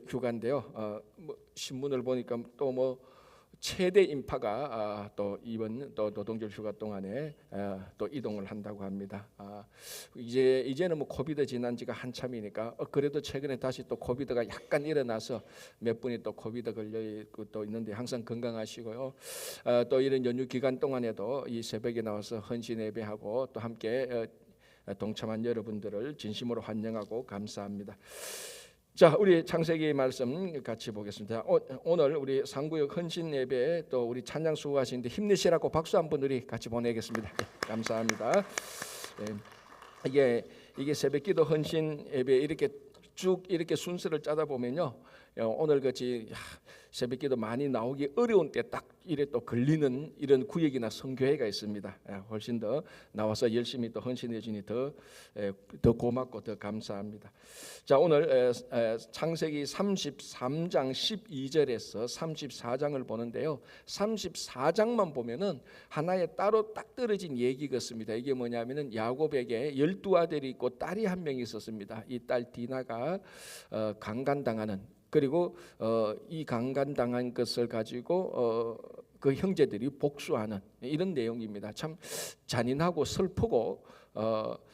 휴가인데요. 신문을 보니까 또 최대 인파가 또 이번 또 노동절 휴가 동안에 또 이동을 한다고 합니다. 이제는 코비드 지난 지가 한참이니까 그래도 최근에 다시 또 코비드가 약간 일어나서 몇 분이 또 코비드 걸려 있고 또 있는데 항상 건강하시고요. 또 이런 연휴 기간 동안에도 이 새벽에 나와서 헌신 예배하고 또 함께 동참한 여러분들을 진심으로 환영하고 감사합니다. 자, 우리 창세기 말씀 같이 보겠습니다. 오늘 우리 상구역 헌신 예배 또 우리 찬양 수고하시는데 힘내시라고 박수 한번 우리 같이 보내겠습니다. 네, 감사합니다. 이게 새벽기도 헌신 예배 이렇게 쭉 이렇게 순서를 짜다 보면요, 오늘 같이 새벽기도 많이 나오기 어려운 때 딱 이래 또 걸리는 이런 구역이나 성교회가 있습니다. 훨씬 더 나와서 열심히 또 헌신해 주니 더 고맙고 더 감사합니다. 자, 오늘 창세기 33장 12절에서 34장을 보는데요. 34장만 보면은 하나의 따로 딱 떨어진 얘기 같습니다. 이게 뭐냐면은 야곱에게 12아들이 있고 딸이 한 명 있었습니다. 이 딸 디나가 강간당하는, 그리고 이 강간당한 것을 가지고 그 형제들이 복수하는 이런 내용입니다. 참 잔인하고 슬프고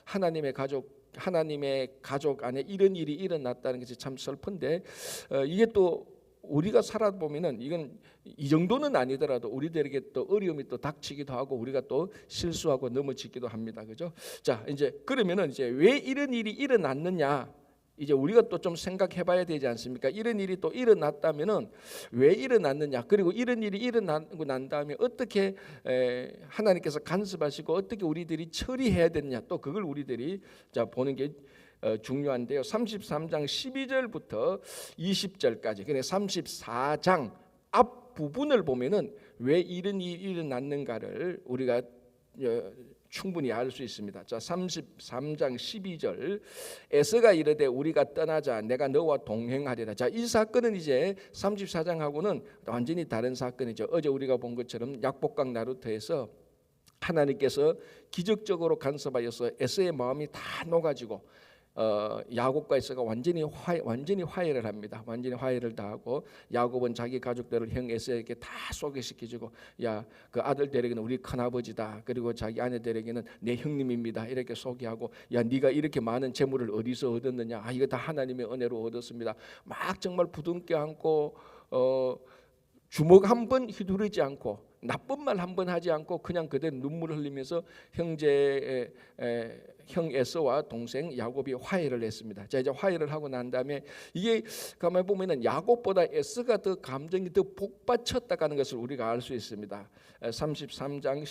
하나님의 가족 안에 이런 일이 일어났다는 것이 참 슬픈데, 이게 또 우리가 살아보면은 이건 이 정도는 아니더라도 우리들에게 또 어려움이 또 닥치기도 하고 우리가 또 실수하고 넘어지기도 합니다. 그죠? 자, 이제 그러면은 이제 왜 이런 일이 일어났느냐? 이제 우리가 또 좀 생각해봐야 되지 않습니까? 이런 일이 또 일어났다면은 왜 일어났느냐? 그리고 이런 일이 일어나고 난 다음에 어떻게 하나님께서 간섭하시고 어떻게 우리들이 처리해야 되느냐? 또 그걸 우리들이 보는 게 중요한데요. 33장 12절부터 20절까지, 그래 34장 앞 부분을 보면은 왜 이런 일이 일어났는가를 우리가 충분히 알 수 있습니다. 자, 33장 12절, 에서가 이르되 우리가 떠나자, 내가 너와 동행하리라. 자, 이 사건은 이제 34장하고는 완전히 다른 사건이죠. 어제 우리가 본 것처럼 약복강 나루터에서 하나님께서 기적적으로 간섭하여서 에서의 마음이 다 녹아지고 야곱과 에서가 완전히 화해를 합니다. 완전히 화해를 다 하고 야곱은 자기 가족들을 형 에서에게 다 소개시켜주고, 야, 그 아들들에게는 우리 큰아버지다, 그리고 자기 아내들에게는 내 형님입니다, 이렇게 소개하고, 야, 네가 이렇게 많은 재물을 어디서 얻었느냐? 이거 다 하나님의 은혜로 얻었습니다. 막 정말 부둥켜 안고 주먹 한 번 휘두르지 않고 나쁜 말 한 번 하지 않고 그냥 그대로 눈물을 흘리면서 형 에서와 동생 야곱이 화해를 했습니다. 자, 이제 화해를 하고 난 다음에 이게 가만히 보면은 야곱보다 에서가 더 감정이 더 복받쳤다는 것을 우리가 알 수 있습니다. 33장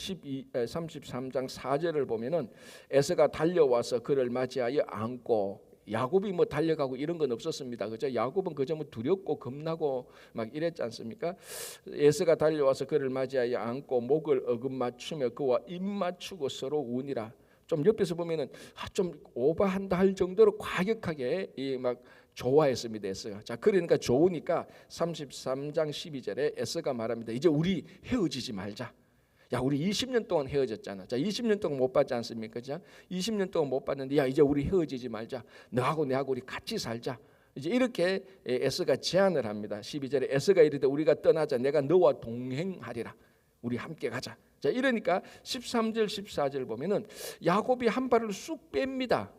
4절을 보면은 에서가 달려와서 그를 맞이하여 안고, 야곱이 달려가고 이런 건 없었습니다. 그죠? 야곱은 그저 두렵고 겁나고 막 이랬지 않습니까? 에서가 달려와서 그를 맞이하여 안고 목을 어긋맞추며 그와 입 맞추고 서로 우니라. 좀 옆에서 보면은 좀 오버한다 할 정도로 과격하게 막 좋아했습니다, 에서가. 자, 그러니까 좋으니까 33장 12절에 에서가 말합니다. 이제 우리 헤어지지 말자. 야, 우리 20년 동안 헤어졌잖아. 자, 20년 동안 못 봤지 않습니까? 자, 20년 동안 못 봤는데, 야, 이제 우리 헤어지지 말자. 너하고 내하고 우리 같이 살자. 이제 이렇게 에서가 제안을 합니다. 12절에 에서가 이르되 우리가 떠나자, 내가 너와 동행하리라. 우리 함께 가자. 자, 이러니까 13절 14절 보면은 야곱이 한 발을 쑥 뺍니다.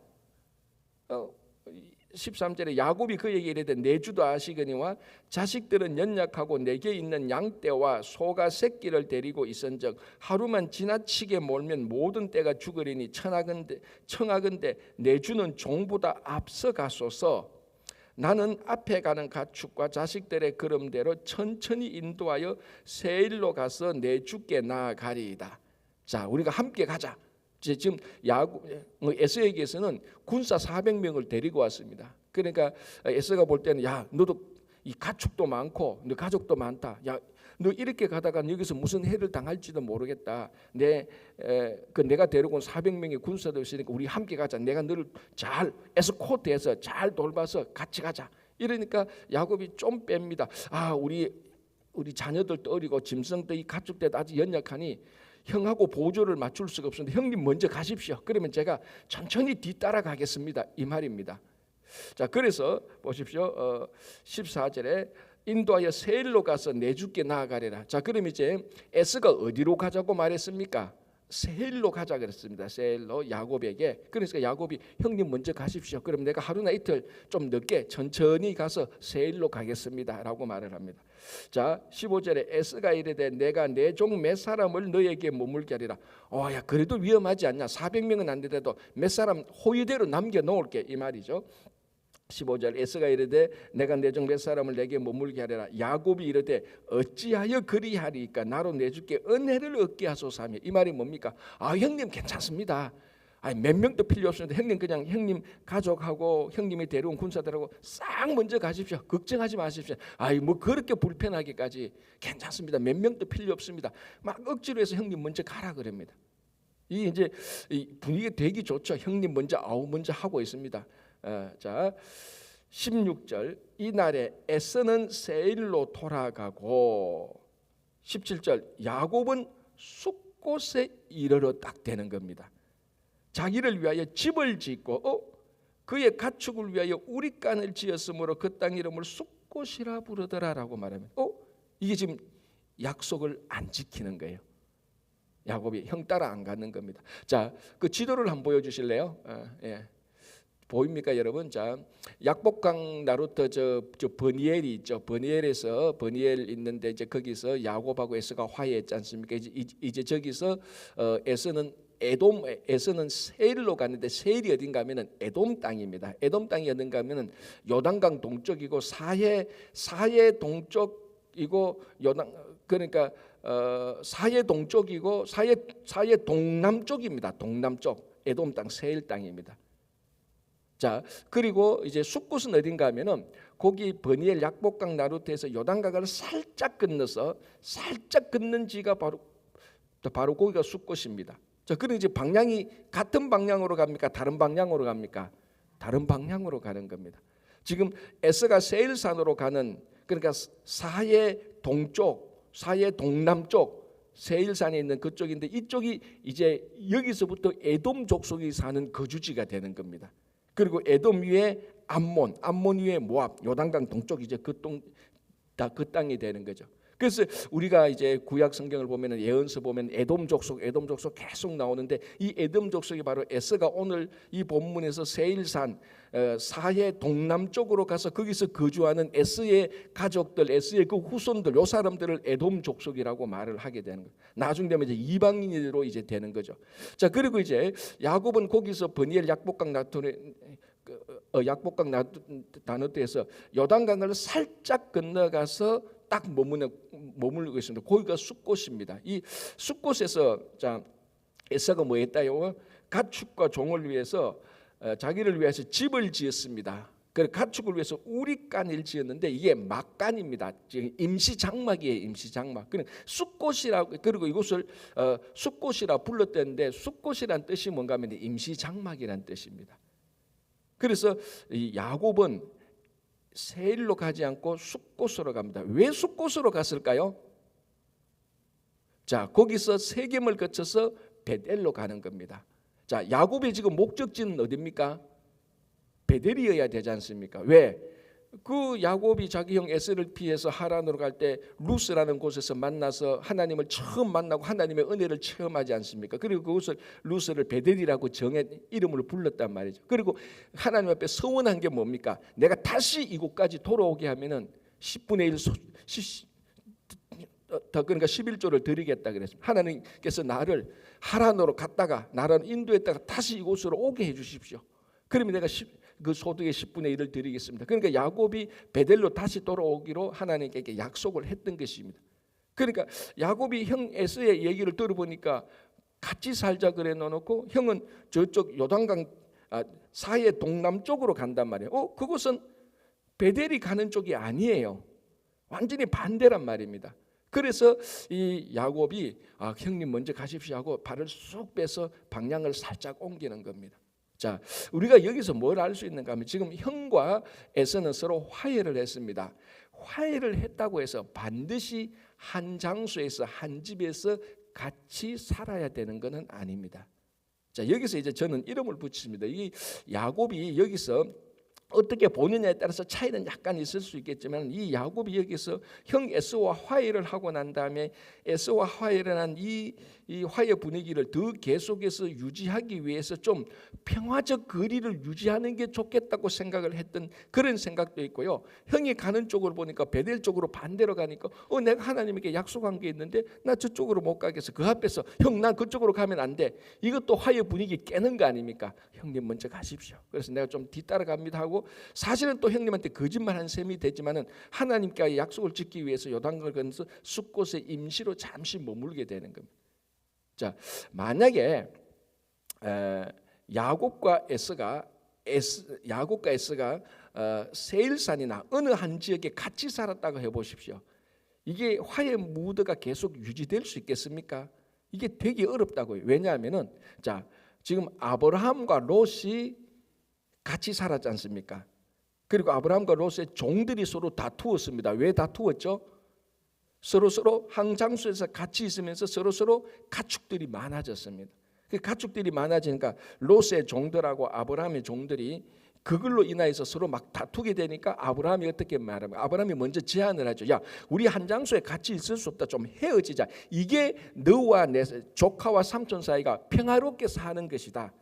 13절에 야곱이 그에게 이르되 내 주도 아시거니와 자식들은 연약하고 내게 있는 양떼와 소가 새끼를 데리고 있은즉 하루만 지나치게 몰면 모든 떼가 죽으리니 청하건대 내 주는 종보다 앞서 가소서. 나는 앞에 가는 가축과 자식들의 걸음대로 천천히 인도하여 세일로 가서 내 주께 나아가리이다. 자, 우리가 함께 가자. 지금 에서에게서는 군사 400명을 데리고 왔습니다. 그러니까 에서가 볼 때는, 야, 너도 이 가축도 많고 너 가족도 많다. 야, 너 이렇게 가다가 여기서 무슨 해를 당할지도 모르겠다. 내가 데리고 온 400명의 군사도 있으니까 우리 함께 가자. 내가 너를 잘 에스코트해서 잘 돌봐서 같이 가자. 이러니까 야곱이 좀 뺍니다. 우리 자녀들도 어리고 짐승도 이 가축들도 아주 연약하니 형하고 보조를 맞출 수가 없는데 형님 먼저 가십시오. 그러면 제가 천천히 뒤따라 가겠습니다. 이 말입니다. 자, 그래서 보십시오. 14절에 인도하여 세일로 가서 내 주께 나아가리라. 자, 그럼 이제 에스가 어디로 가자고 말했습니까? 세일로 가자 그랬습니다. 세일로 야곱에게. 그러니까 야곱이 형님 먼저 가십시오. 그럼 내가 하루나 이틀 좀 늦게 천천히 가서 세일로 가겠습니다라고 말을 합니다. 자, 15절에 에스가 이르되 내가 내 종 몇 사람을 너에게 머물게 하리라. 야, 그래도 위험하지 않냐? 400명은 안 되더라도 몇 사람 호위대로 남겨 놓을게 이 말이죠. 15절 에스가 이르되 내가 내 종 몇 사람을 내게 머물게 하리라. 야곱이 이르되 어찌하여 그리하리까? 나로 내 주께 은혜를 얻게 하소서 하며. 이 말이 뭡니까? 형님 괜찮습니다. 몇 명도 필요 없습니다. 형님 그냥 형님 가족하고 형님이 데려온 군사들하고 싹 먼저 가십시오. 걱정하지 마십시오. 뭐 그렇게 불편하게까지 괜찮습니다. 몇 명도 필요 없습니다. 막 억지로 해서 형님 먼저 가라 그럽니다. 이 이제 이 분위기 되게 좋죠. 형님 먼저 먼저 하고 있습니다. 자, 16절 이날에 에서는 세일로 돌아가고 17절 야곱은 숫곳에 이르러 딱 되는 겁니다. 자기를 위하여 집을 짓고 그의 가축을 위하여 우리간을 지었으므로 그 땅 이름을 숫곳이라 부르더라라고 말하면 이게 지금 약속을 안 지키는 거예요. 야곱이 형 따라 안 가는 겁니다. 자, 그 지도를 한번 보여주실래요? 예. 보입니까 여러분? 자, 약복강 나루터 저 버니엘이 있죠. 버니엘에서 버니엘 있는데 이제 거기서 야곱하고 에서가 화해했지 않습니까? 이제 저기서 에서는 세일로 갔는데 세일이 어딘가 하면은 에돔 땅입니다. 에돔 땅이 어딘가 하면은 요단강 동쪽이고 사해 동쪽이고 그러니까 사해 동쪽이고 사해 동남쪽입니다. 동남쪽 에돔 땅 세일 땅입니다. 자, 그리고 이제 숫곳은 어딘가 하면은 거기 버니엘 약복강 나루트에서 요단강을 살짝 건넌 지가 바로 거기가 숫곳입니다. 자, 그럼 이제 방향이 같은 방향으로 갑니까? 다른 방향으로 갑니까? 다른 방향으로 가는 겁니다. 지금 에스가 세일산으로 가는 그러니까 사해 동쪽, 사해 동남쪽 세일산에 있는 그쪽인데 이쪽이 이제 여기서부터 에돔 족속이 사는 거주지가 되는 겁니다. 그리고 에돔 위에 암몬 위에 모압, 요단강 동쪽 이제 그 땅이 되는 거죠. 그래서 우리가 이제 구약 성경을 보면은 예언서 보면 에돔 족속 계속 나오는데 이 에돔 족속이 바로 에스가 오늘 이 본문에서 세일산 사해 동남쪽으로 가서 거기서 거주하는 에스의 가족들, 에스의 그 후손들, 요 사람들을 에돔 족속이라고 말을 하게 되는 거예요. 나중 되면 이제 이방인으로 이제 되는 거죠. 자, 그리고 이제 야곱은 거기서 버니엘 약복강 나누트에서 요단강을 살짝 건너가서 딱 머물고 있습니다. 거기가 숫곳입니다. 이 숫곳에서 자 에사가 뭐 했다요? 가축과 종을 위해서 자기를 위해서 집을 지었습니다. 그 가축을 위해서 우리간을 지었는데 이게 막간입니다. 지금 임시 장막이에요. 임시 장막. 그냥 숫곳이라고 그리고 이곳을 숫곳이라 불렀다는데 숫곳이란 뜻이 뭔가 하면 임시 장막이란 뜻입니다. 그래서 이 야곱은 세일로 가지 않고 숫곳으로 갑니다. 왜 숫곳으로 갔을까요? 자, 거기서 세겜을 거쳐서 베델로 가는 겁니다. 자, 야곱의 지금 목적지는 어디입니까? 베델이어야 되지 않습니까? 왜? 그 야곱이 자기 형 에서를 피해서 하란으로 갈 때 루스라는 곳에서 만나서 하나님을 처음 만나고 하나님의 은혜를 체험하지 않습니까? 그리고 그곳을 루스를 베델이라고 이름을 불렀단 말이죠. 그리고 하나님 앞에 서원한 게 뭡니까? 내가 다시 이곳까지 돌아오게 하면은 10분의 1 그러니까 11조를 드리겠다 그랬습니다. 하나님께서 나를 하란으로 갔다가 나를 인도했다가 다시 이곳으로 오게 해 주십시오. 그러면 내가 그 소득의 10분의 1을 드리겠습니다. 그러니까 야곱이 베델로 다시 돌아오기로 하나님께 약속을 했던 것입니다. 그러니까 야곱이 형 에서의 얘기를 들어보니까 같이 살자 그래 놓고 형은 저쪽 요단강 사해 동남쪽으로 간단 말이에요. 그곳은 베델이 가는 쪽이 아니에요. 완전히 반대란 말입니다. 그래서 이 야곱이 형님 먼저 가십시오 하고 발을 쑥 빼서 방향을 살짝 옮기는 겁니다. 자, 우리가 여기서 뭘 알 수 있는가 하면 지금 형과 에서는 서로 화해를 했습니다. 화해를 했다고 해서 반드시 한 장소에서 한 집에서 같이 살아야 되는 것은 아닙니다. 자, 여기서 이제 저는 이름을 붙입니다. 이 야곱이 여기서 어떻게 보느냐에 따라서 차이는 약간 있을 수 있겠지만 이 야곱이 여기서 형 에서와 화해를 하고 난 다음에 에서와 화해를 한 이 화해 분위기를 더 계속해서 유지하기 위해서 좀 평화적 거리를 유지하는 게 좋겠다고 생각을 했던 그런 생각도 있고요. 형이 가는 쪽으로 보니까 베델 쪽으로 반대로 가니까 내가 하나님에게 약속한 게 있는데 나 저쪽으로 못 가겠어. 그 앞에서 형 난 그쪽으로 가면 안 돼. 이것도 화해 분위기 깨는 거 아닙니까? 형님 먼저 가십시오. 그래서 내가 좀 뒤따라갑니다 하고 사실은 또 형님한테 거짓말한 셈이 되지만은 하나님께 약속을 지키기 위해서 요단강을 건너서 숫곳에 임시로 잠시 머물게 되는 겁니다. 자, 만약에 야곱과 에서가 세일산이나 어느 한 지역에 같이 살았다고 해보십시오. 이게 화해 무드가 계속 유지될 수 있겠습니까? 이게 되게 어렵다고요. 왜냐하면은 자, 지금 아브라함과 롯이 같이 살았지 않습니까? 그리고 아브라함과 롯의 종들이 서로 다투었습니다. 왜 다투었죠? 서로 한 장소에서 같이 있으면서 서로 가축들이 많아졌습니다. 그 가축들이 많아지니까 롯의 종들하고 아브라함의 종들이 그걸로 인하여서 서로 막 다투게 되니까 아브라함이 어떻게 말하면 아브라함이 먼저 제안을 하죠. 야, 우리 한 장소에 같이 있을 수 없다. 좀 헤어지자. 이게 너와 내 조카와 삼촌 사이가 평화롭게 사는 것이다.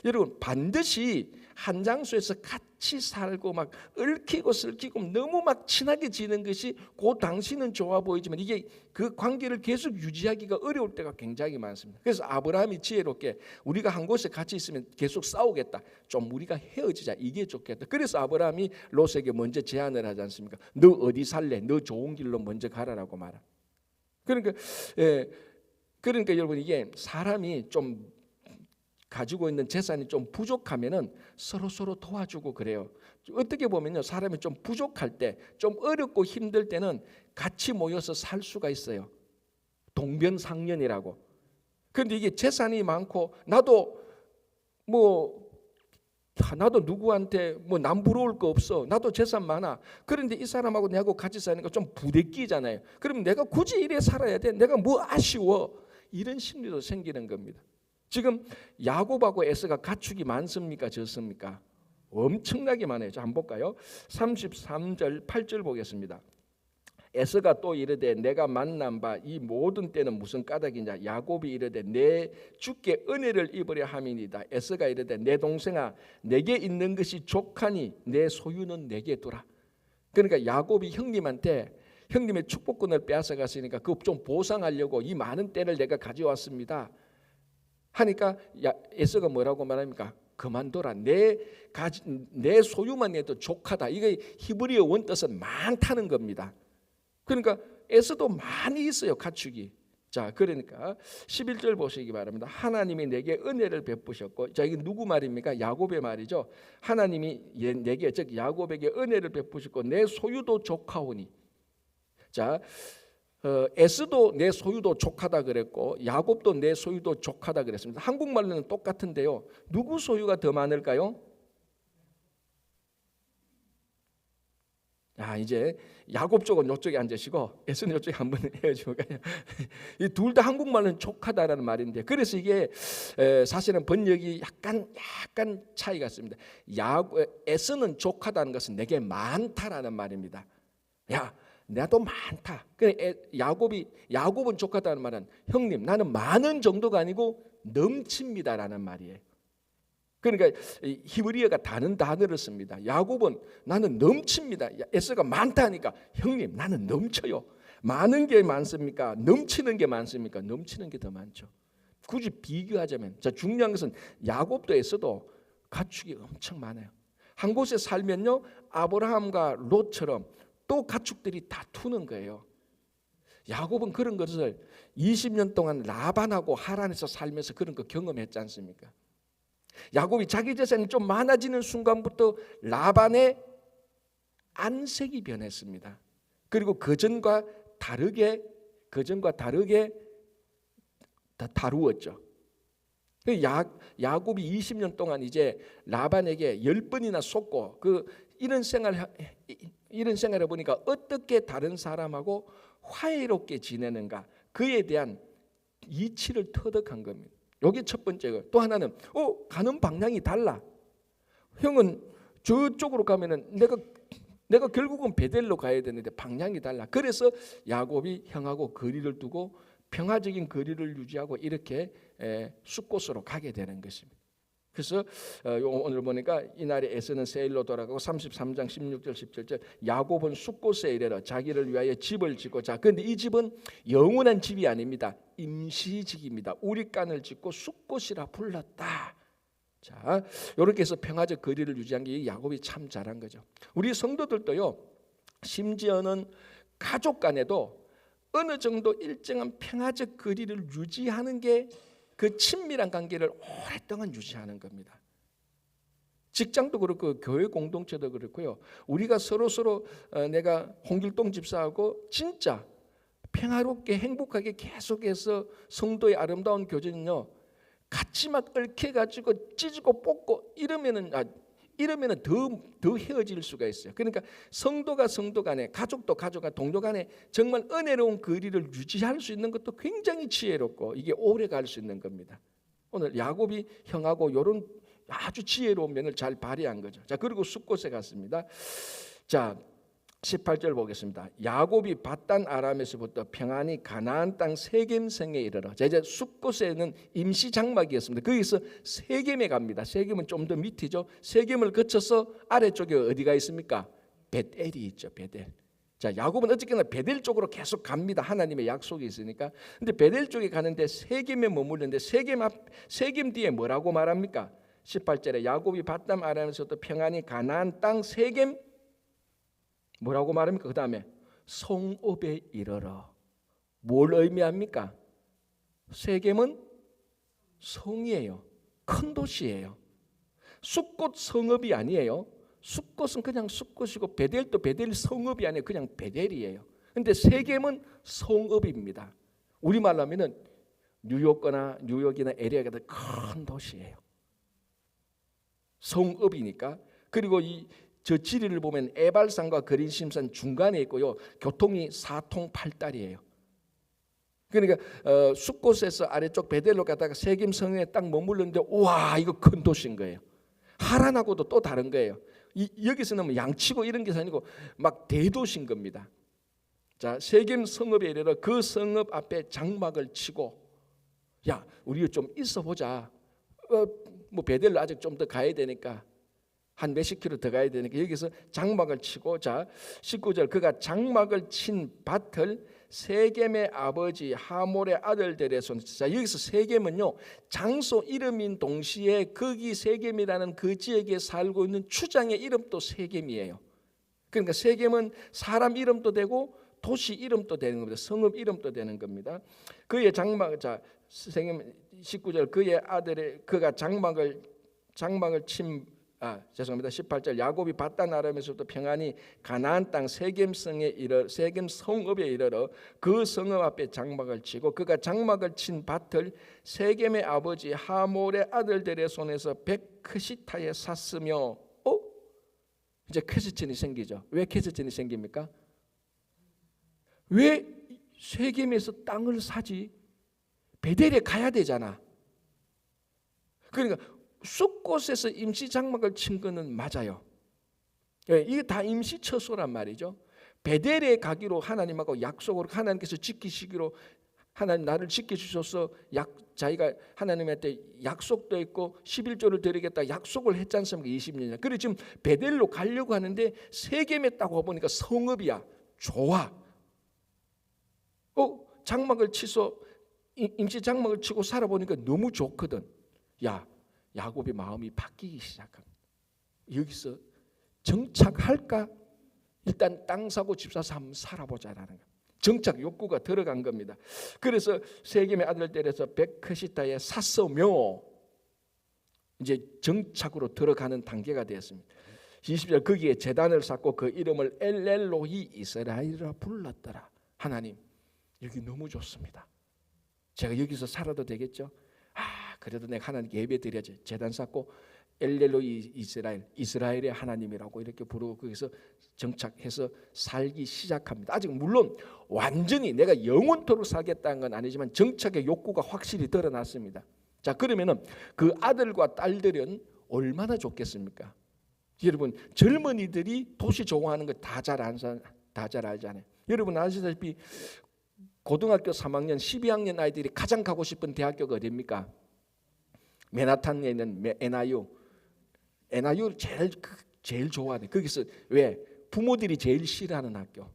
여러분 반드시 한 장소에서 같이 살고 막 얽히고 설키고 너무 막 친하게 지는 것이 그 당시는 좋아 보이지만 이게 그 관계를 계속 유지하기가 어려울 때가 굉장히 많습니다. 그래서 아브라함이 지혜롭게 우리가 한 곳에 같이 있으면 계속 싸우겠다. 좀 우리가 헤어지자. 이게 좋겠다. 그래서 아브라함이 롯에게 먼저 제안을 하지 않습니까? 너 어디 살래? 너 좋은 길로 먼저 가라라고 말합니다. 그러니까 여러분 이게 사람이 좀 가지고 있는 재산이 좀 부족하면은 서로 도와주고 그래요. 어떻게 보면요, 사람이 좀 부족할 때, 좀 어렵고 힘들 때는 같이 모여서 살 수가 있어요. 동병상련이라고. 그런데 이게 재산이 많고 나도 누구한테 남 부러울 거 없어. 나도 재산 많아. 그런데 이 사람하고 내하고 같이 사니까 좀 부대끼잖아요. 그럼 내가 굳이 이래 살아야 돼? 내가 뭐 아쉬워? 이런 심리도 생기는 겁니다. 지금 야곱하고 에서가 가축이 많습니까? 적습니까? 엄청나게 많아요. 자, 한번 볼까요? 33절 8절 보겠습니다. 에서가 또 이르되 내가 만난 바 이 모든 때는 무슨 까닭이냐. 야곱이 이르되 내 주께 은혜를 입으려 함이니이다. 에서가 이르되 내 동생아 내게 있는 것이 족하니 내 소유는 내게 두라. 그러니까 야곱이 형님한테 형님의 축복권을 빼앗아 갔으니까 그거 좀 보상하려고 이 많은 때를 내가 가져왔습니다 하니까 에서가 뭐라고 말합니까? 그만둬라. 내 소유만 해도 족하다. 이게 히브리어 원뜻은 많다는 겁니다. 그러니까 에서도 많이 있어요, 가축이. 자, 그러니까 11절 보시기 바랍니다. 하나님이 내게 은혜를 베푸셨고, 자, 이게 누구 말입니까? 야곱의 말이죠. 하나님이 내게, 즉 야곱에게 은혜를 베푸셨고 내 소유도 족하오니. 자, 에스도 내 소유도 족하다 그랬고 야곱도 내 소유도 족하다 그랬습니다. 한국말로는 똑같은데요. 누구 소유가 더 많을까요? 이제 야곱 쪽은 이쪽에 앉으시고 에스는 이쪽에 한번 해주고 이 둘 다 한국말로는 족하다라는 말인데 그래서 이게 사실은 번역이 약간 차이가 있습니다. 에스는 족하다는 것은 내게 많다라는 말입니다. 야, 나도 많다. 야곱은 족하다는 말은 형님 나는 많은 정도가 아니고 넘칩니다라는 말이에요. 그러니까 히브리어가 다른 단어를 씁니다. 야곱은 나는 넘칩니다. 에서가 많다니까 형님 나는 넘쳐요. 많은 게 많습니까? 넘치는 게 많습니까? 넘치는 게 더 많죠. 굳이 비교하자면 중요한 것은 야곱도 에서도 가축이 엄청 많아요. 한 곳에 살면요 아브라함과 롯처럼 또 가축들이 다투는 거예요. 야곱은 그런 것을 20년 동안 라반하고 하란에서 살면서 그런 거 경험했지 않습니까? 야곱이 자기 재산이 좀 많아지는 순간부터 라반의 안색이 변했습니다. 그리고 그전과 다르게 다루었죠. 야곱이 20년 동안 이제 라반에게 10번이나 속고 이런 생활을 보니까 어떻게 다른 사람하고 화해롭게 지내는가 그에 대한 이치를 터득한 겁니다. 이게 첫 번째고 또 하나는 가는 방향이 달라. 형은 저쪽으로 가면은 내가 결국은 베델로 가야 되는데 방향이 달라. 그래서 야곱이 형하고 거리를 두고 평화적인 거리를 유지하고 이렇게 숫곳으로 가게 되는 것입니다. 그래서 오늘 보니까 이날에 에서는 세일로 돌아가고 33장 16절 17절 야곱은 숫곳에 이르러 자기를 위하여 집을 짓고 자 그런데 이 집은 영원한 집이 아닙니다. 임시직입니다. 우리간을 짓고 숫곳이라 불렀다. 자 이렇게 해서 평화적 거리를 유지한 게 야곱이 참 잘한 거죠. 우리 성도들도요. 심지어는 가족 간에도 어느 정도 일정한 평화적 거리를 유지하는 게 그 친밀한 관계를 오랫동안 유지하는 겁니다. 직장도 그렇고 교회 공동체도 그렇고요. 우리가 서로 내가 홍길동 집사하고 진짜 평화롭게 행복하게 계속해서 성도의 아름다운 교제는요. 같이 막 얽혀가지고 찢고 뽑고 이러면은 더 헤어질 수가 있어요. 그러니까 성도가 성도 간에 가족도 가족 간 동료 간에 정말 은혜로운 거리를 유지할 수 있는 것도 굉장히 지혜롭고 이게 오래 갈 수 있는 겁니다. 오늘 야곱이 형하고 이런 아주 지혜로운 면을 잘 발휘한 거죠. 자 그리고 숫곳에 갔습니다. 자 18절 보겠습니다. 야곱이 밧단 아람에서부터 평안히 가나안 땅 세겜성에 이르러 자 이제 숫곳에는 임시 장막이었습니다. 거기서 세겜에 갑니다. 세겜은 좀 더 밑이죠. 세겜을 거쳐서 아래쪽에 어디가 있습니까? 벳엘이 있죠. 벳엘. 자 야곱은 어쨌거나 벳엘 쪽으로 계속 갑니다. 하나님의 약속이 있으니까. 근데 벳엘 쪽에 가는데 세겜에 머물렀는데 세겜 뒤에 뭐라고 말합니까? 18절에 야곱이 밧단 아람에서부터 평안히 가나안 땅 세겜 뭐라고 말합니까? 그 다음에 성읍에 이르러 뭘 의미합니까? 세겜은 성이에요. 큰 도시예요. 숫곳 성읍이 아니에요. 숫곳은 그냥 숫곳이고 베델도 베델 성읍이 아니에요. 그냥 베델이에요. 근데 세겜은 성읍입니다. 우리말로 하면은 뉴욕이나 LA가 더 큰 도시예요. 성읍이니까. 그리고 저 지리를 보면 에발산과 그린심산 중간에 있고요. 교통이 4통8달이에요. 그러니까 숫곳에서 아래쪽 베델로 가다가 세겜성에 딱 머물렀는데 우와 이거 큰 도시인 거예요. 하란하고도 또 다른 거예요. 여기서는 뭐 양치고 이런 게 아니고 막 대도시인 겁니다. 자 세겜 성읍에 이르러 그 성읍 앞에 장막을 치고 야 우리 좀 있어 보자. 뭐 베델로 아직 좀 더 가야 되니까 한 몇십 킬로 더 가야 되니까 여기서 장막을 치고 자 19절 그가 장막을 친 밭을 세겜의 아버지 하몰의 아들들의 손. 자 여기서 세겜은요 장소 이름인 동시에 거기 세겜이라는 그 지역에 살고 있는 추장의 이름도 세겜이에요. 그러니까 세겜은 사람 이름도 되고 도시 이름도 되는 겁니다. 성읍 이름도 되는 겁니다. 그의 장막 자 세겜 19절 그의 아들의 그가 장막을 친 죄송합니다. 18절 야곱이 밧단 아람에서부터 평안히 가나안 땅 세겜 성읍에 이르러 그 성읍 앞에 장막을 치고 그가 장막을 친 밭을 세겜의 아버지 하몰의 아들들의 손에서 백크시타에 샀으며 이제 퀘스천이 생기죠. 왜 퀘스천이 생깁니까? 왜 세겜에서 땅을 사지? 베델에 가야 되잖아. 그러니까 숫곳에서 임시 장막을 친 거는 맞아요. 이게 다 임시 처소란 말이죠. 베델에 가기로 하나님하고 약속으로 하나님께서 지키시기로 하나님 나를 지켜주셔서 자기가 하나님한테 약속도 했고 11조를 드리겠다 약속을 했지 않습니까? 20년이나. 그래 지금 베델로 가려고 하는데 세겜에 딱 와보니까 성읍이야. 좋아. 장막을 치서 임시 장막을 치고 살아보니까 너무 좋거든. 야곱의 마음이 바뀌기 시작합니다. 여기서 정착할까? 일단 땅 사고 집 사서 한번 살아보자라는 거예요. 정착 욕구가 들어간 겁니다. 그래서 세겜의 아들들에서 백크시타에 샀으며 이제 정착으로 들어가는 단계가 되었습니다. 20절 거기에 제단을 쌓고 그 이름을 엘렐로히 이스라엘이라 불렀더라. 하나님 여기 너무 좋습니다. 제가 여기서 살아도 되겠죠? 그래도 내가 하나님께 예배 드려야지. 제단 쌓고 엘렐로이 이스라엘의 하나님이라고 이렇게 부르고 거기서 정착해서 살기 시작합니다. 아직 물론 완전히 내가 영원토록 살겠다는 건 아니지만 정착의 욕구가 확실히 드러났습니다. 자 그러면은 그 아들과 딸들은 얼마나 좋겠습니까? 여러분 젊은이들이 도시 좋아하는 거 다 잘 알잖아요. 여러분 아시다시피 고등학교 3학년, 12학년 아이들이 가장 가고 싶은 대학교가 어디입니까? 맨하탄에 있는 NIU 제일 좋아하는. 거기서 왜? 부모들이 제일 싫어하는 학교.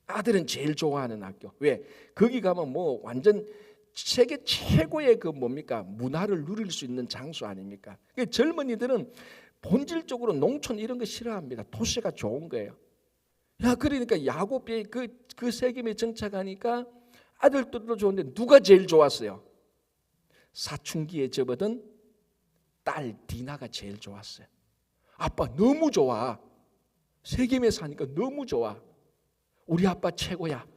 아들은 제일 좋아하는 학교. 왜? 거기 가면 뭐 완전 세계 최고의 그 뭡니까? 문화를 누릴 수 있는 장소 아닙니까? 젊은이들은 본질적으로 농촌 이런 거 싫어합니다. 도시가 좋은 거예요. 그러니까 야곱이 그 세겜에 정착하니까 아들들도 좋은데 누가 제일 좋았어요? 사춘기에 접어든 딸 디나가 제일 좋았어요. 아빠 너무 좋아. 세겜에 사니까 너무 좋아. 우리 아빠 최고야.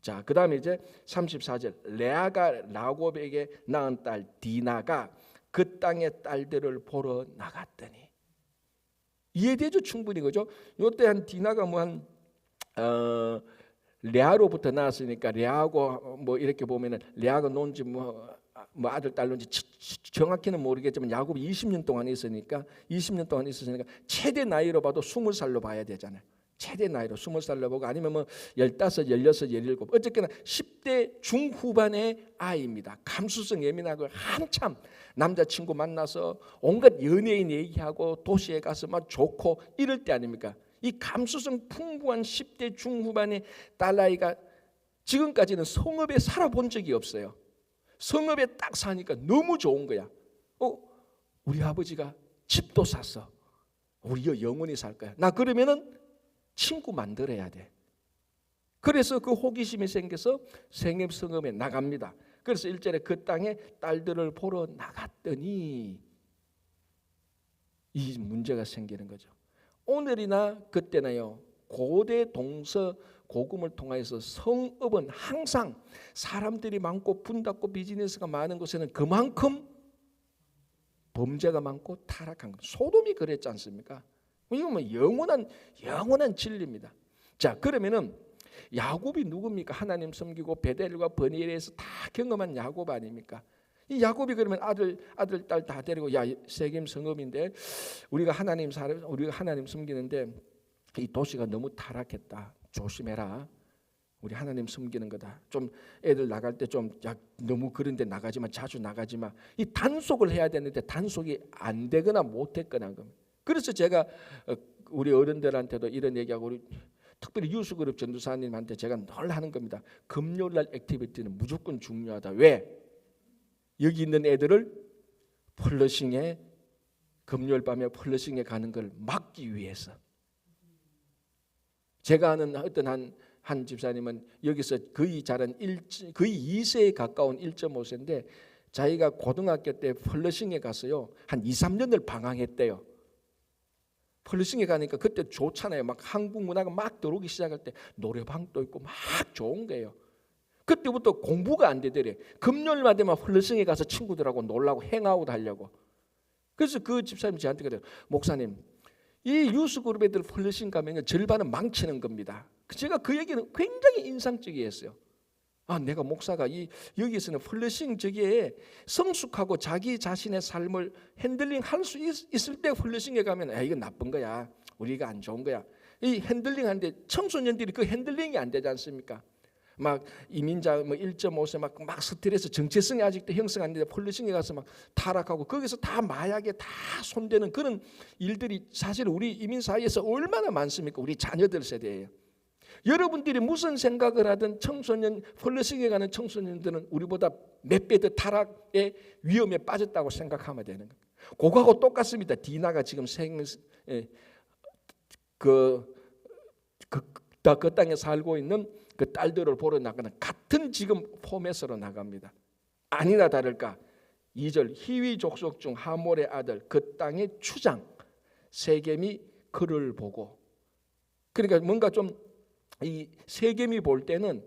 자, 그 다음에 이제 34절 레아가 야곱에게 낳은 딸 디나가 그 땅의 딸들을 보러 나갔더니. 이해되죠? 충분히. 그죠? 요때 한 디나가 레아로부터 나왔으니까 레아하고 뭐 이렇게 보면은 레아가 논지 뭐 아들 딸 논지 정확히는 모르겠지만 야곱이 20년 동안 있으니까 최대 나이로 봐도 20살로 봐야 되잖아요. 최대 나이로 20살로 보고 아니면 뭐 15, 16, 17 어쨌거나 10대 중후반의 아이입니다. 감수성 예민하고 한참 남자친구 만나서 온갖 연예인 얘기하고 도시에 가서 막 좋고 이럴 때 아닙니까? 이 감수성 풍부한 10대 중후반의 딸아이가 지금까지는 성읍에 살아본 적이 없어요. 성읍에 딱 사니까 너무 좋은 거야. 우리 아버지가 집도 샀어. 우리 영원히 살 거야. 나 그러면은 친구 만들어야 돼. 그래서 그 호기심이 생겨서 세겜 성읍에 나갑니다. 그래서 1절에 그 땅에 딸들을 보러 나갔더니 이 문제가 생기는 거죠. 오늘이나 그때나요. 고대 동서 고금을 통해서 성읍은 항상 사람들이 많고 분닫고 비즈니스가 많은 곳에는 그만큼 범죄가 많고 타락한 것. 소돔이 그랬지 않습니까? 이건 뭐 영원한 진리입니다. 자, 그러면은 야곱이 누굽니까? 하나님 섬기고 베델과 버니엘에서 다 경험한 야곱 아닙니까? 이 야곱이 그러면 아들 딸 다 데리고 세겜 성읍인데 우리가 하나님 섬기는데 이 도시가 너무 타락했다. 조심해라. 우리 하나님 섬기는 거다. 좀 애들 나갈 때 좀 너무 그런데 나가지 마. 자주 나가지 마. 이 단속을 해야 되는데 단속이 안 되거나 못 했거나 겁니다. 그래서 제가 우리 어른들한테도 이런 얘기하고 우리 특별히 유수그룹 전도사님한테 제가 늘 하는 겁니다. 금요일날 액티비티는 무조건 중요하다. 왜? 여기 있는 애들을 플러싱에 금요일 밤에 플러싱에 가는 걸 막기 위해서. 제가 아는 어떤 한 집사님은 여기서 거의 2세에 가까운 1.5세인데 자기가 고등학교 때 플러싱에 갔어요. 한 2, 3년을 방황했대요. 플러싱에 가니까 그때 좋잖아요. 막 한국 문화가 막 들어오기 시작할 때 노래방도 있고 막 좋은 거예요. 그때부터 공부가 안 되더래. 금요일만 되면 플러싱에 가서 친구들하고 놀라고 행아웃 하려고. 그래서 그 집사님이 저한테 그래요. 목사님, 이 유스그룹 애들 플러싱 가면 절반은 망치는 겁니다. 제가 그 얘기는 굉장히 인상적이었어요. 내가 목사가 여기서는 플러싱 저기에 성숙하고 자기 자신의 삶을 핸들링 할 수 있을 때 플러싱에 가면 이건 나쁜 거야. 우리가 안 좋은 거야. 이 핸들링 하는데 청소년들이 그 핸들링이 안 되지 않습니까? 막 이민자 1.5세 막 스트레스 정체성이 아직도 형성 안 되는데 플러싱에 가서 막 타락하고 거기서 다 마약에 다 손대는 그런 일들이 사실 우리 이민 사회에서 얼마나 많습니까? 우리 자녀들 세대예요. 여러분들이 무슨 생각을 하든 청소년 플러싱에 가는 청소년들은 우리보다 몇 배 더 타락의 위험에 빠졌다고 생각하면 되는 거예요. 그거하고 똑같습니다. 디나가 지금 그 땅에 살고 있는 그 딸들을 보러 나가는 같은 지금 포맷으로 나갑니다. 아니나 다를까 2절 히위 족속 중 하몰의 아들 그 땅의 추장 세겜이 그를 보고 그러니까 뭔가 좀 이 세겜이 볼 때는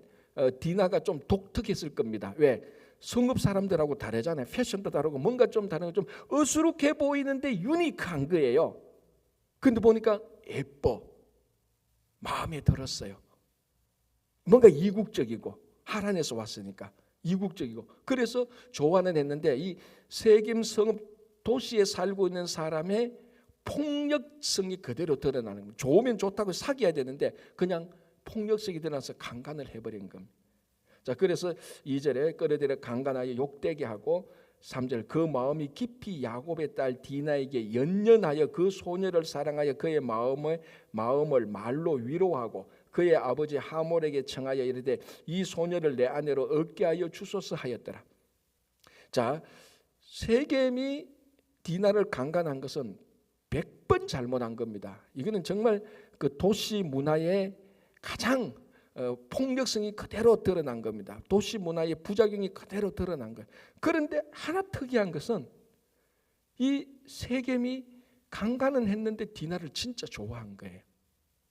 디나가 좀 독특했을 겁니다. 왜? 성읍 사람들하고 다르잖아요. 패션도 다르고 뭔가 좀 다른 좀 어수룩해 보이는데 유니크한 거예요. 근데 보니까 예뻐. 마음에 들었어요. 뭔가 이국적이고 하란에서 왔으니까 이국적이고 그래서 좋아는 했는데 이 세겜 성읍 도시에 살고 있는 사람의 폭력성이 그대로 드러나는 거예요. 좋으면 좋다고 사귀어야 되는데 그냥 폭력성이 드러나서 강간을 해버린 겁니다. 자, 그래서 2절에 끌어들여 강간하여 욕되게 하고 3절 그 마음이 깊이 야곱의 딸 디나에게 연연하여 그 소녀를 사랑하여 그의 마음을 말로 위로하고 그의 아버지 하몰에게 청하여 이르되 이 소녀를 내 아내로 얻게 하여 주소서 하였더라. 자, 세겜이 디나를 강간한 것은 100번 잘못한 겁니다. 이거는 정말 그 도시 문화의 가장 폭력성이 그대로 드러난 겁니다. 도시 문화의 부작용이 그대로 드러난 거예요. 그런데 하나 특이한 것은 이 세겜이 강간은 했는데 디나를 진짜 좋아한 거예요.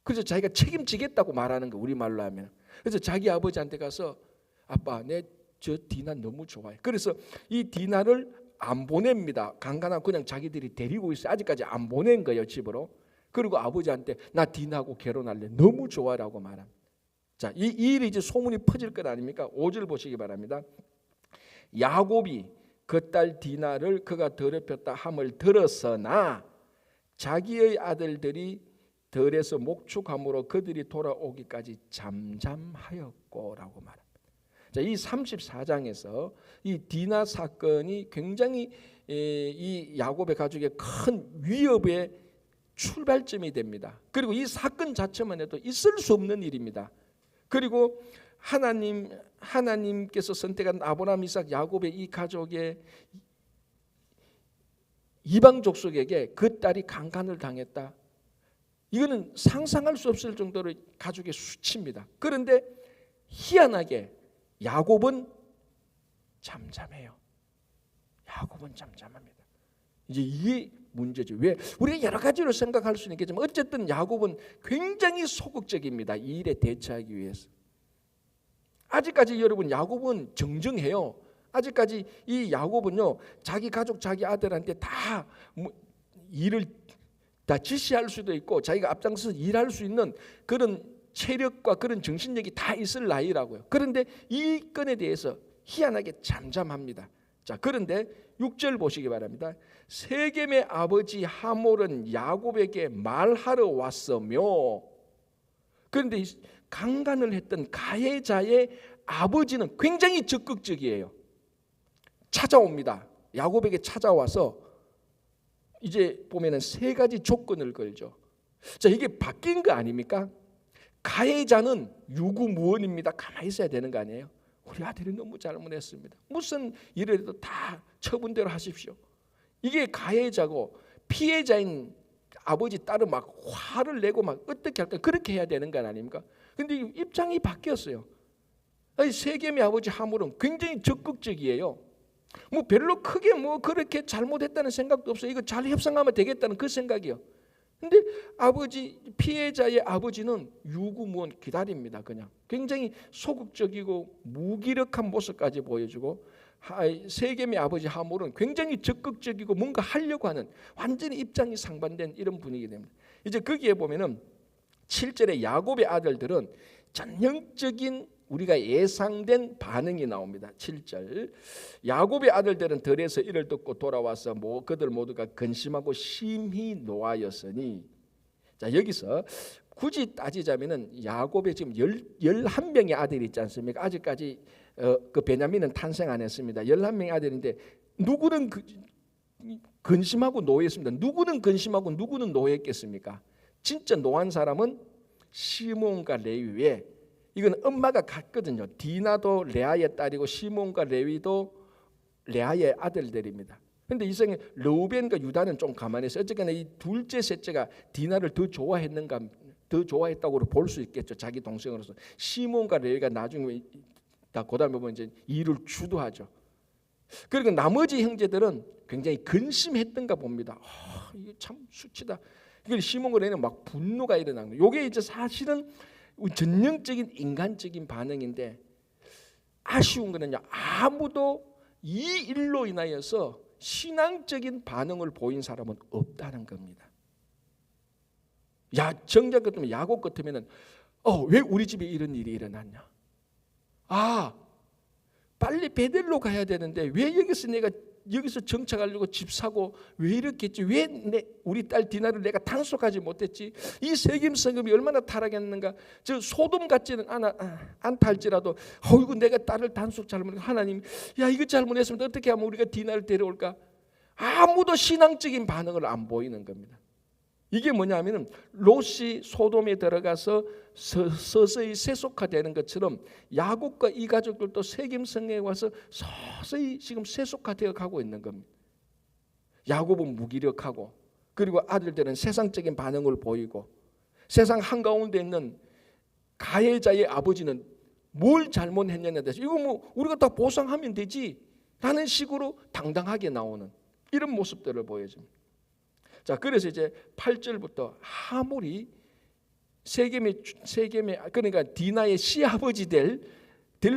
그래서 자기가 책임지겠다고 말하는 거, 우리말로 하면. 그래서 자기 아버지한테 가서 아빠, 내 저 디나 너무 좋아해. 그래서 이 디나를 안 보냅니다. 강간하고 그냥 자기들이 데리고 있어요. 아직까지 안 보낸 거예요, 집으로. 그리고 아버지한테 나 디나하고 결혼할래. 너무 좋아라고 말합니다. 자, 이 일이 이제 소문이 퍼질 것 아닙니까? 5절 보시기 바랍니다. 야곱이 그 딸 디나를 그가 더럽혔다 함을 들었으나 자기의 아들들이 들에서 목축함으로 그들이 돌아오기까지 잠잠하였고라고 말합니다. 자, 이 34장에서 이 디나 사건이 굉장히 이 야곱의 가족의 큰 위협의 출발점이 됩니다. 그리고 이 사건 자체만 해도 있을 수 없는 일입니다. 그리고 하나님께서 선택한 아브라함, 이삭, 야곱의 이 가족의 이방 족속에게 그 딸이 강간을 당했다. 이거는 상상할 수 없을 정도로 가족의 수치입니다. 그런데 희한하게 야곱은 잠잠해요. 야곱은 잠잠합니다. 이제 이게 문제죠. 왜? 우리가 여러 가지로 생각할 수는 있겠지만 어쨌든 야곱은 굉장히 소극적입니다. 이 일에 대처하기 위해서. 아직까지 여러분 야곱은 정정해요. 아직까지 이 야곱은요, 자기 가족, 자기 아들한테 다 일을 다 지시할 수도 있고 자기가 앞장서서 일할 수 있는 그런 체력과 그런 정신력이 다 있을 나이라고요. 그런데 이 건에 대해서 희한하게 잠잠합니다. 자, 그런데 6절 보시기 바랍니다. 세겜의 아버지 하몰은 야곱에게 말하러 왔으며, 그런데 강간을 했던 가해자의 아버지는 굉장히 적극적이에요. 찾아옵니다. 야곱에게 찾아와서 이제 보면은 세 가지 조건을 걸죠. 자, 이게 바뀐 거 아닙니까? 가해자는 유구무원입니다. 가만히 있어야 되는 거 아니에요? 우리 아들이 너무 잘못했습니다. 무슨 일을 해도 다 처분대로 하십시오. 이게 가해자고 피해자인 아버지 딸은 막 화를 내고 막 어떻게 할까 그렇게 해야 되는 거 아닙니까? 근데 입장이 바뀌었어요. 세겜의 아버지 하몰은 굉장히 적극적이에요. 뭐 별로 크게 뭐 그렇게 잘못했다는 생각도 없어요. 이거 잘 협상하면 되겠다는 그 생각이요. 근데 아버지, 피해자의 아버지는 유구무원 기다립니다. 그냥 굉장히 소극적이고 무기력한 모습까지 보여주고, 세겜의 아버지 하몰은 굉장히 적극적이고 뭔가 하려고 하는 완전히 입장이 상반된 이런 분위기 됩니다. 이제 거기에 보면은 7절에 야곱의 아들들은 전형적인 우리가 예상된 반응이 나옵니다. 7절 야곱의 아들들은 들에서 이를 듣고 돌아와서 그들 모두가 근심하고 심히 노하였으니, 자, 여기서 굳이 따지자면은 야곱의 지금 11명의 아들이 있지 않습니까? 아직까지 그 베냐민은 탄생 안 했습니다. 11명의 아들인데 누구는 근심하고 노했습니다. 누구는 근심하고 누구는 노했겠습니까? 진짜 노한 사람은 시몬과 레위 외에, 이건 엄마가 같거든요. 디나도 레아의 딸이고 시몬과 레위도 레아의 아들들입니다. 그런데 이성에 르우벤과 유다는 좀 가만히 있어요. 어쨌거나 이 둘째, 셋째가 디나를 더 좋아했는가, 더 좋아했다고 볼 수 있겠죠. 자기 동생으로서. 시몬과 레위가 나중에 다 그다음에 보면 이제 일을 주도하죠. 그리고 나머지 형제들은 굉장히 근심했던가 봅니다. 이게 참 수치다. 이걸 시몬과 레위는 막 분노가 일어나는 거예요. 이게 이제 사실은 전형적인 인간적인 반응인데, 아쉬운 거는요, 아무도 이 일로 인하여서 신앙적인 반응을 보인 사람은 없다는 겁니다. 정작 같으면, 야곱 같으면은 왜 우리 집에 이런 일이 일어났냐? 빨리 베델로 가야 되는데 왜 여기서 내가 여기서 정착하려고 집 사고 왜 이렇게 했지? 왜 우리 딸 디나를 내가 단속하지 못했지? 이 세겜 성읍이 얼마나 타락했는가? 저 소돔 같지는 않다할지라도 어이구 내가 딸을 단속 잘못했 하나님 야 이거 잘못했으면 어떻게 하면 우리가 디나를 데려올까? 아무도 신앙적인 반응을 안 보이는 겁니다. 이게 뭐냐면은 롯이 소돔에 들어가서 서서히 세속화되는 것처럼 야곱과 이 가족들도 세겜 성에 와서 서서히 지금 세속화되어 가고 있는 겁니다. 야곱은 무기력하고 그리고 아들들은 세상적인 반응을 보이고 세상 한가운데 있는 가해자의 아버지는 뭘 잘못했냐에 대해서 이거 뭐 우리가 다 보상하면 되지 라는 식으로 당당하게 나오는 이런 모습들을 보여줍니다. 자, 그래서 이제 8절부터 하몰이 세겜의 그러니까 디나의 시아버지 될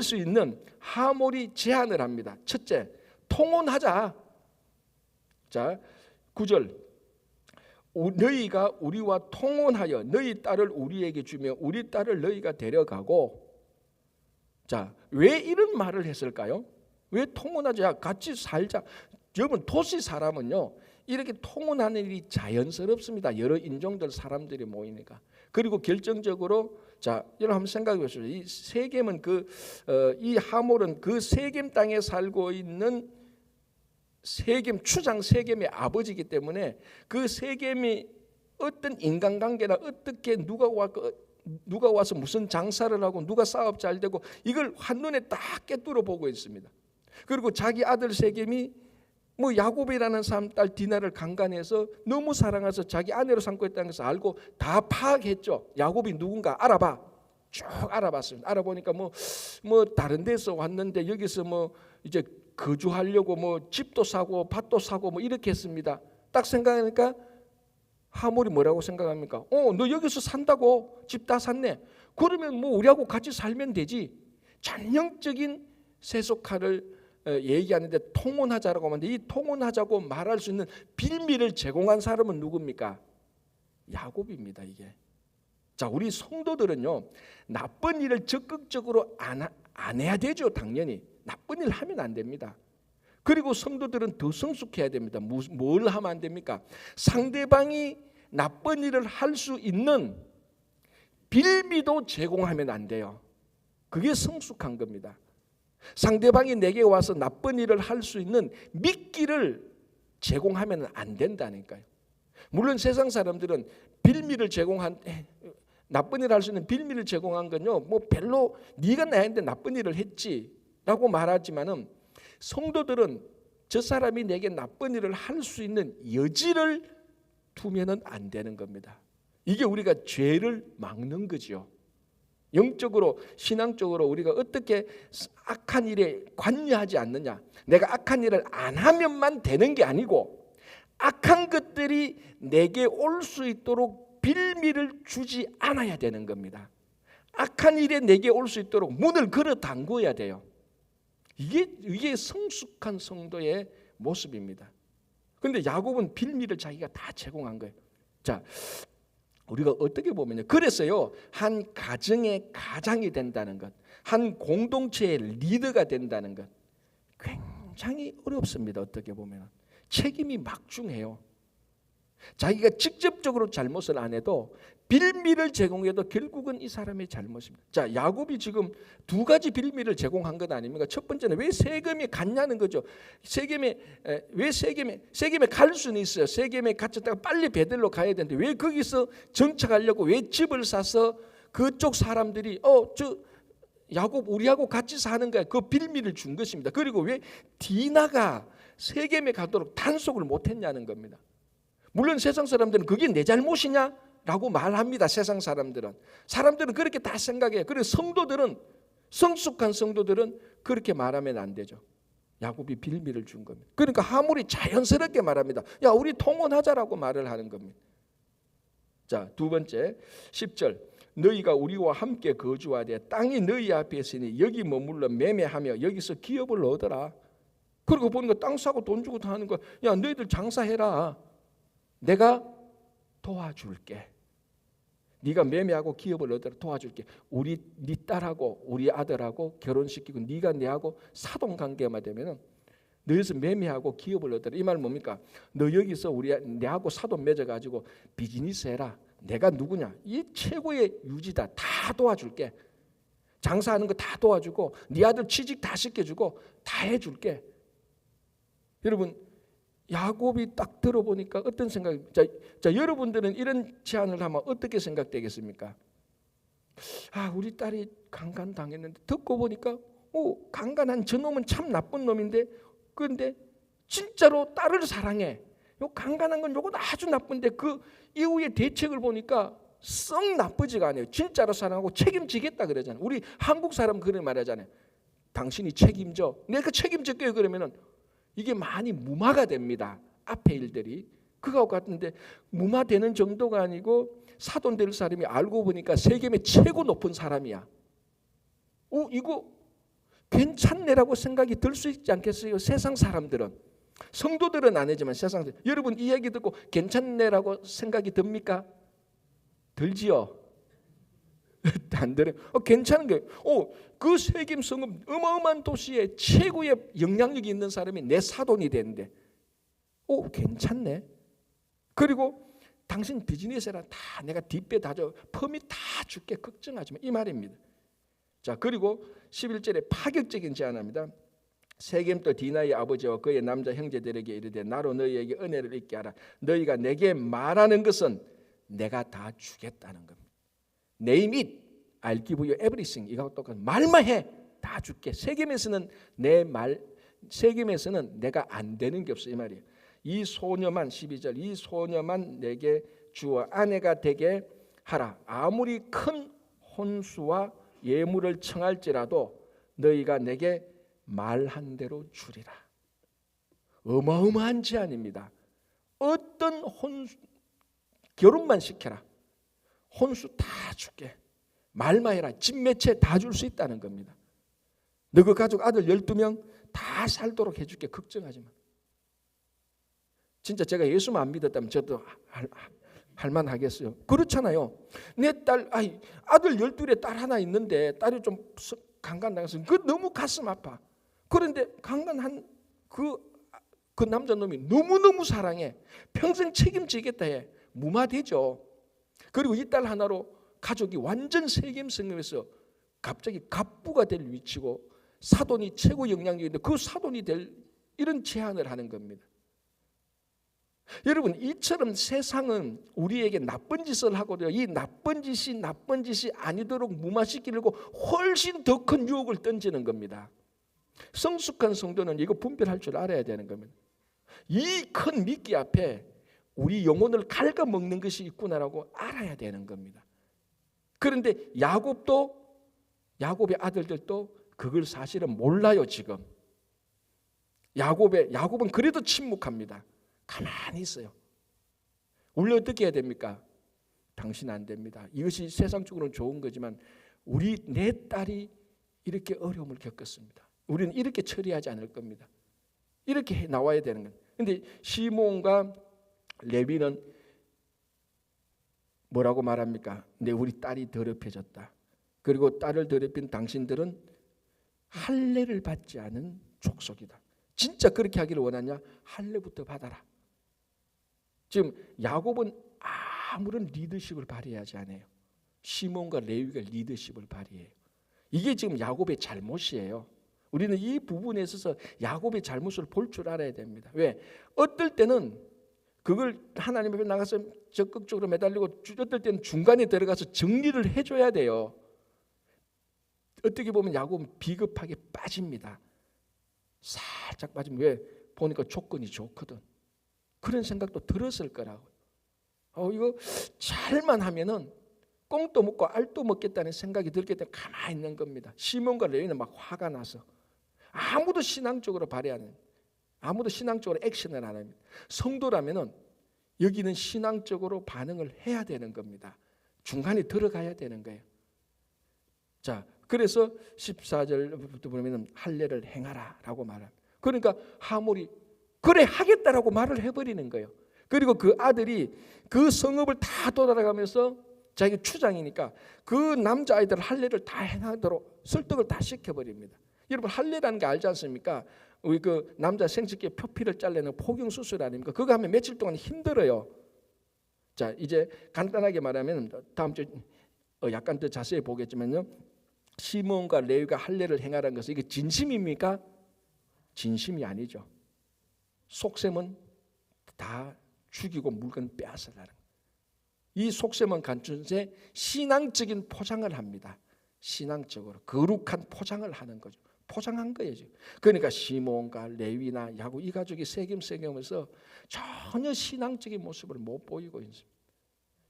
수 있는 하몰이 제안을 합니다. 첫째, 통혼하자. 자, 9절. 너희가 우리와 통혼하여 너희 딸을 우리에게 주며 우리 딸을 너희가 데려가고. 자, 왜 이런 말을 했을까요? 왜 통혼하자? 같이 살자. 여러분 도시 사람은요 이렇게 통혼하는 일이 자연스럽습니다. 여러 인종들 사람들이 모이니까. 그리고 결정적으로 자 여러분 한번 생각해 보십시오. 이 세겜은 이 하몰은 그 세겜 땅에 살고 있는 세겜 추장 세겜의 아버지이기 때문에 그 세겜이 어떤 인간관계나 어떻게 누가 와서 무슨 장사를 하고 누가 사업 잘 되고 이걸 한눈에 딱 꿰뚫어 보고 있습니다. 그리고 자기 아들 세겜이 뭐 야곱이라는 사람 딸 디나를 강간해서 너무 사랑해서 자기 아내로 삼고 있다는 것을 알고 다 파악했죠. 야곱이 누군가 알아봐. 쭉 알아봤습니다. 알아보니까 뭐 다른 데서 왔는데 여기서 뭐 이제 거주하려고 뭐 집도 사고 밭도 사고 뭐 이렇게 했습니다. 딱 생각하니까 하몰이 뭐라고 생각합니까? 너 여기서 산다고 집 다 샀네. 그러면 뭐 우리하고 같이 살면 되지. 전형적인 세속화를 얘기하는데 통혼하자라고 하는데 이 통혼하자고 말할 수 있는 빌미를 제공한 사람은 누굽니까? 야곱입니다. 이게. 자, 우리 성도들은요 나쁜 일을 적극적으로 안 해야 되죠. 당연히 나쁜 일 하면 안 됩니다. 그리고 성도들은 더 성숙해야 됩니다. 뭘 하면 안 됩니까? 상대방이 나쁜 일을 할 수 있는 빌미도 제공하면 안 돼요. 그게 성숙한 겁니다. 상대방이 내게 와서 나쁜 일을 할 수 있는 미끼를 제공하면 안 된다니까요. 물론 세상 사람들은 빌미를 나쁜 일을 할 수 있는 빌미를 제공한 건요 뭐 별로 네가 나한테 나쁜 일을 했지라고 말하지만은 성도들은 저 사람이 내게 나쁜 일을 할 수 있는 여지를 두면은 안 되는 겁니다. 이게 우리가 죄를 막는 거죠. 영적으로 신앙적으로 우리가 어떻게 악한 일에 관여하지 않느냐. 내가 악한 일을 안 하면만 되는 게 아니고 악한 것들이 내게 올 수 있도록 빌미를 주지 않아야 되는 겁니다. 악한 일에 내게 올 수 있도록 문을 걸어 담궈야 돼요. 이게 성숙한 성도의 모습입니다. 그런데 야곱은 빌미를 자기가 다 제공한 거예요. 자, 우리가 어떻게 보면요. 그래서요. 한 가정의 가장이 된다는 것, 한 공동체의 리더가 된다는 것 굉장히 어렵습니다. 어떻게 보면 책임이 막중해요. 자기가 직접적으로 잘못을 안 해도 빌미를 제공해도 결국은 이 사람의 잘못입니다. 자, 야곱이 지금 두 가지 빌미를 제공한 것 아닙니까? 첫 번째는 왜 세겜에 갔냐는 거죠. 세겜에 갈 수는 있어요. 세겜에 갇혔다가 빨리 베들로 가야 되는데 왜 거기서 정착하려고 왜 집을 사서 그쪽 사람들이 저 야곱 우리하고 같이 사는 거야. 그 빌미를 준 것입니다. 그리고 왜 디나가 세겜에 가도록 단속을 못했냐는 겁니다. 물론 세상 사람들은 그게 내 잘못이냐? 라고 말합니다. 세상 사람들은 그렇게 다 생각해요. 그래서 성숙한 성도들은 그렇게 말하면 안 되죠. 야곱이 빌미를 준 겁니다. 그러니까 하몰이 자연스럽게 말합니다. 야, 우리 통혼하자라고 말을 하는 겁니다. 자, 두 번째 10절 너희가 우리와 함께 거주하되 땅이 너희 앞에 있으니 여기 머물러 매매하며 여기서 기업을 얻어라. 그리고 보니까 땅 사고 돈 주고 다 하는 거야. 야, 너희들 장사해라. 내가 도와줄게. 네가 매매하고 기업을 얻으라 도와줄게. 네 딸하고 우리 아들하고 결혼시키고 네가 내하고 사돈관계만 되면은 너희서 매매하고 기업을 얻으라. 이 말은 뭡니까? 너 여기서 내하고 사돈 맺어가지고 비즈니스 해라. 내가 누구냐? 이 최고의 유지다. 다 도와줄게. 장사하는 거 다 도와주고 네 아들 취직 다 시켜주고 다 해줄게. 여러분, 야곱이 딱 들어보니까 어떤 생각이? 자, 여러분들은 이런 제안을 하면 어떻게 생각되겠습니까? 우리 딸이 강간 당했는데 듣고 보니까 강간한 저놈은 참 나쁜 놈인데 그런데 진짜로 딸을 사랑해. 요 강간한 건 요건 아주 나쁜데 그 이후의 대책을 보니까 썩 나쁘지가 않아요. 진짜로 사랑하고 책임지겠다 그러잖아요. 우리 한국 사람 그런 말 하잖아요. 당신이 책임져. 내가 책임질게요. 그러면은 이게 많이 무마가 됩니다. 앞에 일들이. 그거 같은데 무마되는 정도가 아니고 사돈 될 사람이 알고 보니까 세계의 최고 높은 사람이야. 이거 괜찮네라고 생각이 들 수 있지 않겠어요? 세상 사람들은. 성도들은 아니지만 세상 사람들. 여러분 이 얘기 듣고 괜찮네라고 생각이 듭니까? 들지요? 안 들어요. 괜찮은 거예요. 그 세겜 성읍 어마어마한 도시에 최고의 영향력이 있는 사람이 내 사돈이 되는데 괜찮네. 그리고 당신 비즈니스라 다 내가 뒷배 다 줘. 퍼밋 다 줄게. 걱정하지 마. 이 말입니다. 자, 그리고 11절에 파격적인 제안합니다. 세겜 또 디나의 아버지와 그의 남자 형제들에게 이르되 나로 너희에게 은혜를 있게 하라. 너희가 내게 말하는 것은 내가 다 주겠다는 겁니다. Name it, I'll give you everything. 이거하고 똑같은 말만 해, 다 줄게. 세겜에서는 세겜에서는 내가 안 되는 게 없어 이 말이에요. 이 소녀만 12절 이 소녀만 내게 주어 아내가 되게 하라. 아무리 큰 혼수와 예물을 청할지라도 너희가 내게 말한 대로 주리라. 어마어마한 제안입니다. 어떤 혼수 결혼만 시켜라. 혼수 다 줄게. 말만 해라. 집 매체 다 줄 수 있다는 겁니다. 너 그 가족 아들 12명 다 살도록 해줄게. 걱정하지 마. 진짜 제가 예수만 안 믿었다면 저도 할만하겠어요. 그렇잖아요. 내 딸 아들 12에 딸 하나 있는데 딸이 좀 강간당해서 그 너무 가슴 아파. 그런데 강간한 그 남자놈이 너무너무 사랑해. 평생 책임지겠다 해. 무마되죠. 그리고 이 딸 하나로 가족이 완전 세겜 성읍에서 갑자기 갑부가 될 위치고 사돈이 최고 영향력인데 그 사돈이 될 이런 제안을 하는 겁니다. 여러분 이처럼 세상은 우리에게 나쁜 짓을 하고도요. 이 나쁜 짓이 아니도록 무마시키려고 훨씬 더 큰 유혹을 던지는 겁니다. 성숙한 성도는 이거 분별할 줄 알아야 되는 겁니다. 이 큰 미끼 앞에 우리 영혼을 갉아먹는 것이 있구나라고 알아야 되는 겁니다. 그런데 야곱의 아들들도 그걸 사실은 몰라요. 지금 야곱은 그래도 침묵합니다. 가만히 있어요. 우리 어떻게 해야 됩니까? 당신 안 됩니다. 이것이 세상적으로는 좋은 거지만 내 딸이 이렇게 어려움을 겪었습니다. 우리는 이렇게 처리하지 않을 겁니다. 이렇게 나와야 되는 거예요. 그런데 시몬과 레위는 뭐라고 말합니까? 우리 딸이 더럽혀졌다. 그리고 딸을 더럽힌 당신들은 할례를 받지 않은 족속이다. 진짜 그렇게 하기를 원하냐? 할례부터 받아라. 지금 야곱은 아무런 리더십을 발휘하지 않아요. 시몬과 레위가 리더십을 발휘해요. 이게 지금 야곱의 잘못이에요. 우리는 이 부분에 있어서 야곱의 잘못을 볼 줄 알아야 됩니다. 왜? 어떨 때는 그걸 하나님 앞에 나가서 적극적으로 매달리고 어떨 때는 중간에 들어가서 정리를 해줘야 돼요. 어떻게 보면 야곱은 비겁하게 빠집니다. 살짝 빠지면 왜? 보니까 조건이 좋거든. 그런 생각도 들었을 거라고. 이거 잘만 하면은 꽁도 먹고 알도 먹겠다는 생각이 들기 때문에 가만히 있는 겁니다. 시몬과 레위는 막 화가 나서 아무도 신앙적으로 발휘하는, 아무도 신앙적으로 액션을 안 합니다. 성도라면은 여기는 신앙적으로 반응을 해야 되는 겁니다. 중간에 들어가야 되는 거예요. 자, 그래서 14절부터 보면은 할례를 행하라라고 말합니다. 그러니까 하몰이 그래 하겠다라고 말을 해버리는 거예요. 그리고 그 아들이 그 성읍을 다 돌아가면서 자기 추장이니까 그 남자아이들 할례를 다 행하도록 설득을 다 시켜버립니다. 여러분 할례라는 게 알지 않습니까? 우리 그 남자 생殖기 표피를 잘라내는 포경 수술 아닙니까? 그거 하면 며칠 동안 힘들어요. 자, 이제 간단하게 말하면 다음 주 약간 더 자세히 보겠지만요. 시몬과 레위가 할례를 행하라는 것은 이게 진심입니까? 진심이 아니죠. 속셈은 다 죽이고 물건 빼앗으라는. 이 속셈은 간춘세 신앙적인 포장을 합니다. 신앙적으로 거룩한 포장을 하는 거죠. 포장한 거예요. 그러니까 시몬과 레위나 야곱 이 가족이 세겜에서 전혀 신앙적인 모습을 못 보이고 있습니다.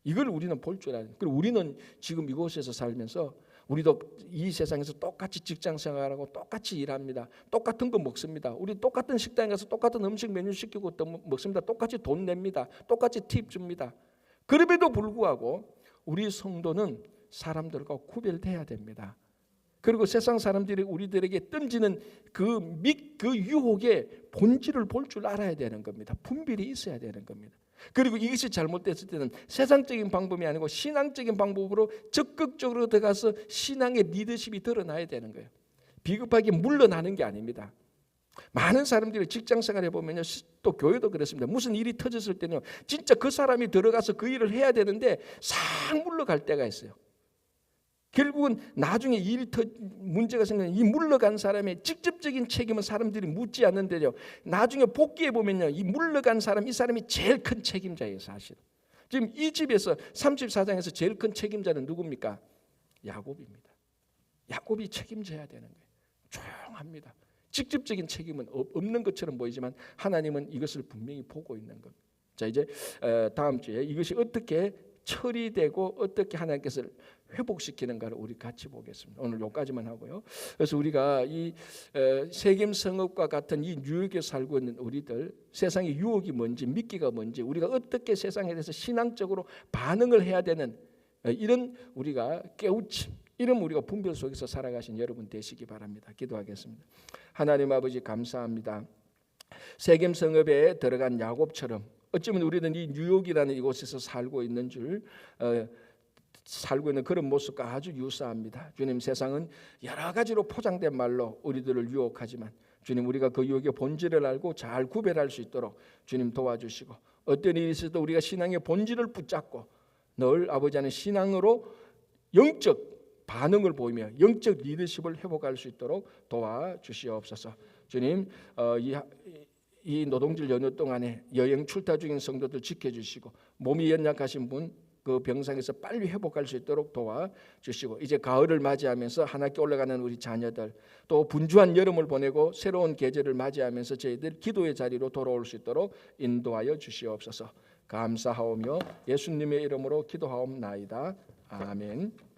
이걸 우리는 볼 줄 알아요. 그리고 우리는 지금 이곳에서 살면서 우리도 이 세상에서 똑같이 직장 생활하고 똑같이 일합니다. 똑같은 거 먹습니다. 우리 똑같은 식당에 가서 똑같은 음식 메뉴 시키고 먹습니다. 똑같이 돈 냅니다. 똑같이 팁 줍니다. 그럼에도 불구하고 우리 성도는 사람들과 구별돼야 됩니다. 그리고 세상 사람들이 우리들에게 던지는 그 유혹의 본질을 볼 줄 알아야 되는 겁니다. 분별이 있어야 되는 겁니다. 그리고 이것이 잘못됐을 때는 세상적인 방법이 아니고 신앙적인 방법으로 적극적으로 들어가서 신앙의 리더십이 드러나야 되는 거예요. 비겁하게 물러나는 게 아닙니다. 많은 사람들이 직장 생활해 보면요, 또 교회도 그렇습니다. 무슨 일이 터졌을 때는 진짜 그 사람이 들어가서 그 일을 해야 되는데 싹 물러갈 때가 있어요. 결국은 나중에 문제가 생기면 이 물러간 사람의 직접적인 책임은 사람들이 묻지 않는데요. 나중에 복귀해 보면요, 이 물러간 사람, 이 사람이 제일 큰 책임자예요, 사실. 지금 이 집에서 34장에서 제일 큰 책임자는 누굽니까? 야곱입니다. 야곱이 책임져야 되는 거예요. 조용합니다. 직접적인 책임은 없는 것처럼 보이지만 하나님은 이것을 분명히 보고 있는 겁니다. 자, 이제 다음 주에 이것이 어떻게 처리되고 어떻게 하나님께서 회복시키는가를 우리 같이 보겠습니다. 오늘 여기까지만 하고요. 그래서 우리가 이 세겜 성읍과 같은 이 뉴욕에 살고 있는 우리들, 세상의 유혹이 뭔지, 미끼가 뭔지, 우리가 어떻게 세상에 대해서 신앙적으로 반응을 해야 되는 이런 우리가 깨우침, 이런 우리가 분별 속에서 살아가신 여러분 되시기 바랍니다. 기도하겠습니다. 하나님 아버지 감사합니다. 세겜 성읍에 들어간 야곱처럼 어쩌면 우리는 이 뉴욕이라는 이곳에서 살고 있는 그런 모습과 아주 유사합니다. 주님, 세상은 여러 가지로 포장된 말로 우리들을 유혹하지만 주님, 우리가 그 유혹의 본질을 알고 잘 구별할 수 있도록 주님 도와주시고, 어떤 일이 있어도 우리가 신앙의 본질을 붙잡고 늘 아버지 하나님 신앙으로 영적 반응을 보이며 영적 리더십을 회복할 수 있도록 도와주시옵소서. 주님, 이 노동절 연휴 동안에 여행 출타 중인 성도들 지켜주시고, 몸이 연약하신 분 그 병상에서 빨리 회복할 수 있도록 도와주시고, 이제 가을을 맞이하면서 한 학기 올라가는 우리 자녀들, 또 분주한 여름을 보내고 새로운 계절을 맞이하면서 저희들 기도의 자리로 돌아올 수 있도록 인도하여 주시옵소서. 감사하오며 예수님의 이름으로 기도하옵나이다. 아멘.